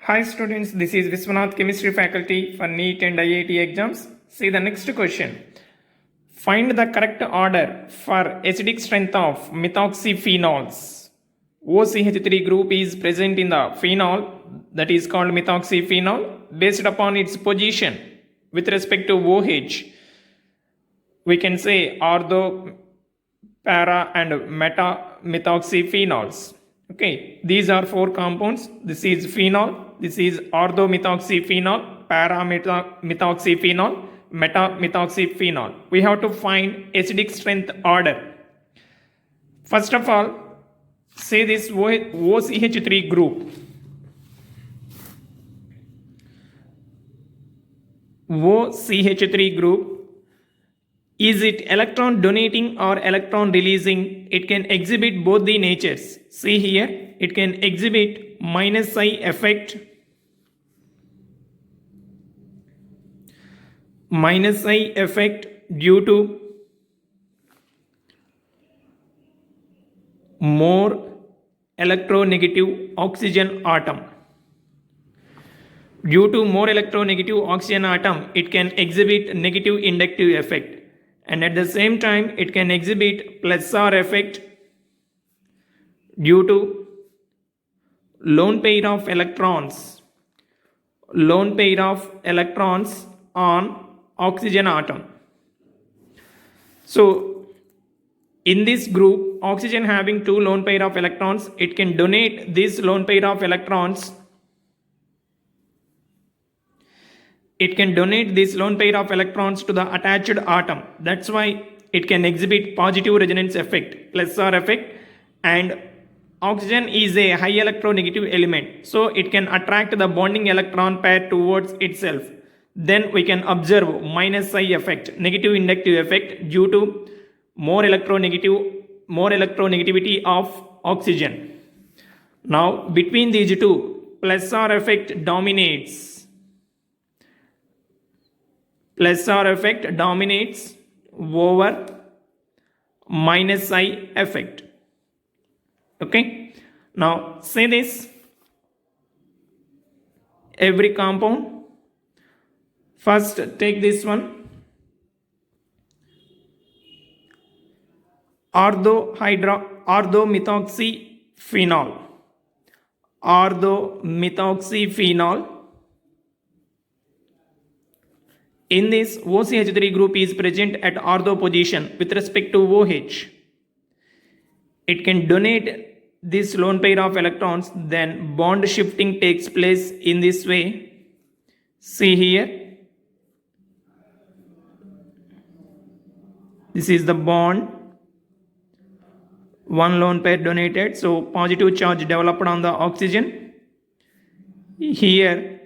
Hi students, this is Viswanath Chemistry faculty for NEET and IIT exams. See the next question. Find the correct order for acidic strength of methoxyphenols. OCH3 group is present in the phenol that is called methoxyphenol based upon its position with respect to OH. We can say ortho, para and meta methoxyphenols. Okay, these are four compounds. This is phenol, this is orthomethoxyphenol, para-methoxyphenol, meta-methoxyphenol. We have to find acidic strength order. First of all, say this OCH3 group. OCH3 group, is it electron donating or electron releasing? It can exhibit both the natures. See here, it can exhibit minus I effect, due to more electronegative oxygen atom. Due to more electronegative oxygen atom, it can exhibit negative inductive effect. And at the same time, it can exhibit plus R effect due to lone pair of electrons on oxygen atom. So in this group, oxygen having two lone pair of electrons, it can donate this lone pair of electrons. It can donate this lone pair of electrons to the attached atom. That's why it can exhibit positive resonance effect, plus R effect, and oxygen is a high electronegative element, so it can attract the bonding electron pair towards itself. Then we can observe minus I effect, negative inductive effect due to more electronegativity of oxygen. Now between these two, plus R effect dominates. Plus R effect dominates over minus I effect. Okay. Now say this. Every compound. First take this one. Orthomethoxyphenol. Orthomethoxyphenol. In this, OCH3 group is present at ortho position with respect to OH. It can donate this lone pair of electrons, then bond shifting takes place in this way. See here. This is the bond. One lone pair donated, so positive charge developed on the oxygen. Here,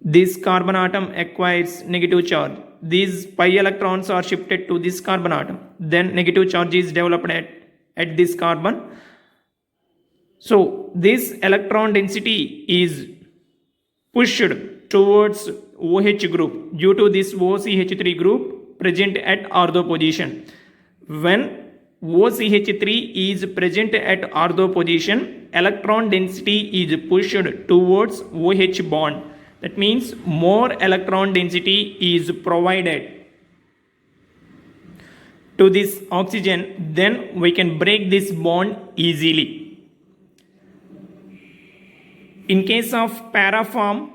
this carbon atom acquires negative charge. These pi electrons are shifted to this carbon atom. Then negative charge is developed at this carbon. So this electron density is pushed towards OH group due to this OCH3 group present at ortho position. When OCH3 is present at ortho position, electron density is pushed towards OH bond. That means more electron density is provided to this oxygen, then we can break this bond easily. In case of paraform,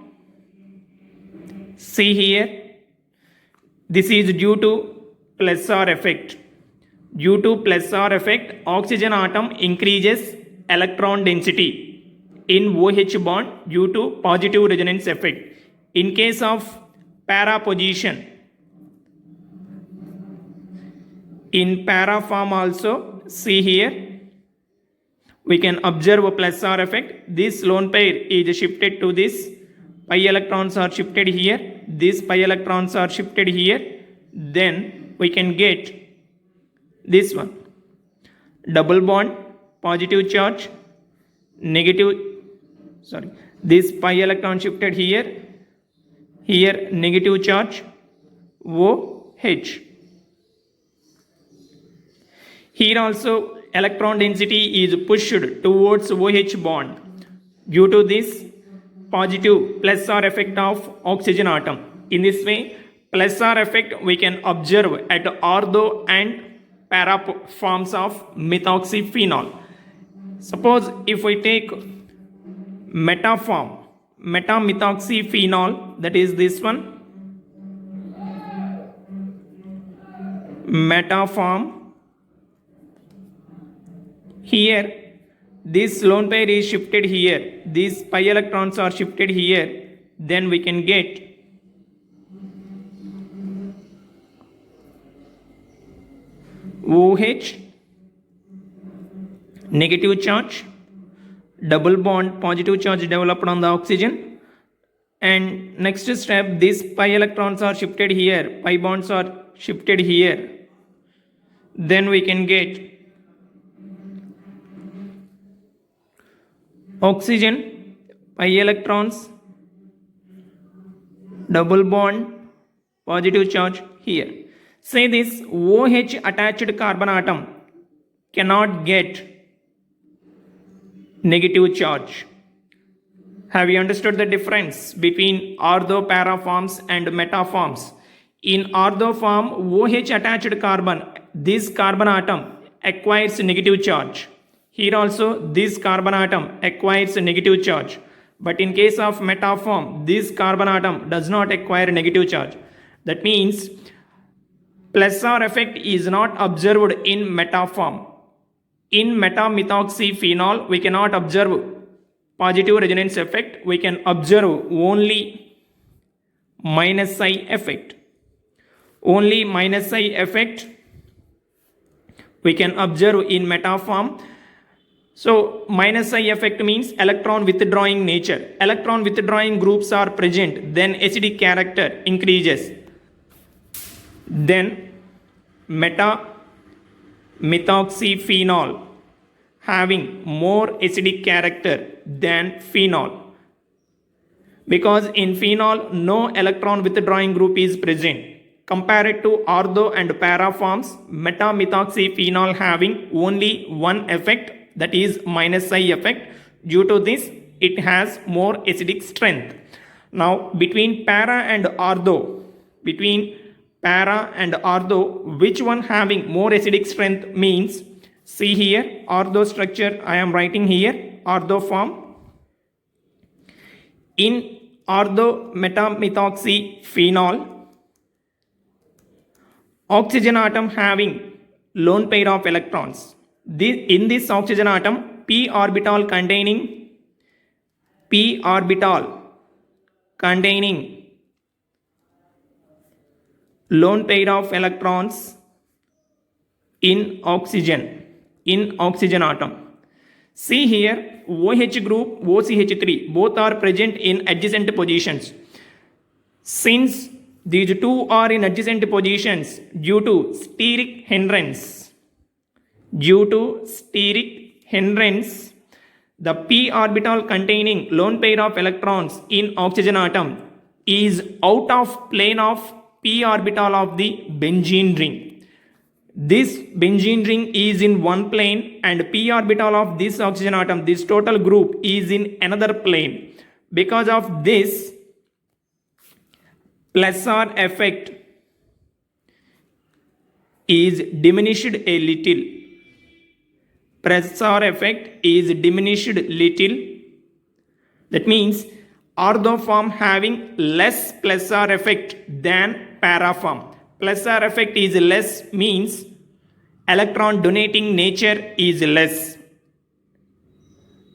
see here, this is due to plus R effect. Due to plus R effect, oxygen atom increases electron density in OH bond due to positive resonance effect. In case of para position, in para form also, see here, we can observe a plus R effect. This lone pair is shifted to this, pi electrons are shifted here, these pi electrons are shifted here, then we can get this one, double bond, positive charge, this pi electron shifted here, negative charge, OH. Here also electron density is pushed towards OH bond. Due to this, positive plus or effect of oxygen atom. In this way, plus or effect we can observe at ortho and para forms of methoxyphenol. Suppose if we take meta form, metamethoxyphenol, that is this one, meta form. Here this lone pair is shifted here, these pi electrons are shifted here, then we can get OH, negative charge, double bond, positive charge developed on the oxygen, and next step, these pi electrons are shifted here, pi bonds are shifted here, then we can get oxygen, pi electrons, double bond, positive charge here. Say this OH attached carbon atom cannot get negative charge. Have you understood the difference between ortho para forms and meta forms? In ortho form, OH attached carbon, this carbon atom acquires negative charge. Here also this carbon atom acquires negative charge. But in case of meta form, this carbon atom does not acquire negative charge. That means plus or effect is not observed in meta form. In metamethoxyphenol, we cannot observe positive resonance effect. We can observe only minus I effect. Only minus I effect we can observe in meta form. So minus I effect means electron withdrawing nature. Electron withdrawing groups are present, then acidic character increases. Then metamethoxyphenol having more acidic character than phenol, because in phenol no electron withdrawing group is present. Compared to ortho and para forms, metamethoxyphenol having only one effect, that is minus I effect. Due to this, it has more acidic strength. Now between para and ortho, which one having more acidic strength means, see here, ortho structure I am writing here, ortho form. In ortho metamethoxyphenol, oxygen atom having lone pair of electrons. In this oxygen atom, p orbital containing lone pair of electrons in oxygen atom. See here, OH group, OCH3, both are present in adjacent positions. Since these two are in adjacent positions, due to steric hindrance, the p orbital containing lone pair of electrons in oxygen atom is out of plane of p orbital of the benzene ring. This benzene ring is in one plane and p orbital of this oxygen atom, this total group, is in another plane. Because of this, plus or effect is diminished a little. Plus or effect is diminished little. That means ortho form having less plus or effect than para form. Plus or effect is less means electron donating nature is less.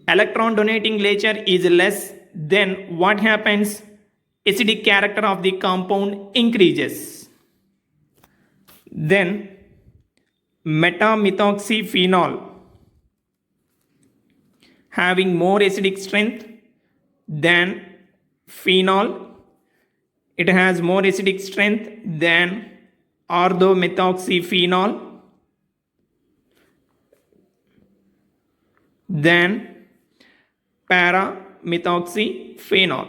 Electron donating nature is less, then what happens? Acidic character of the compound increases. Then metamethoxyphenol having more acidic strength than phenol. It has more acidic strength than orthomethoxyphenol, than paramethoxyphenol.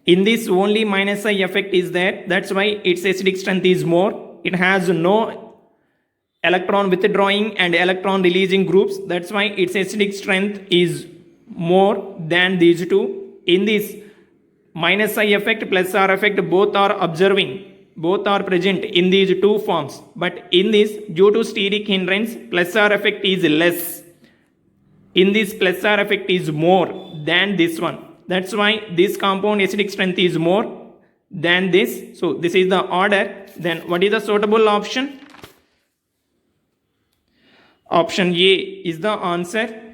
In this only minus I effect is there, that's why its acidic strength is more. It has no electron withdrawing and electron releasing groups, that's why its acidic strength is more than these two. In this minus I effect plus R effect both are present in these two forms, but in this due to steric hindrance plus R effect is less. In this plus R effect is more than this one. That's why this compound acidic strength is more than this. So this is the order. Then what is the suitable option? Option A is the answer.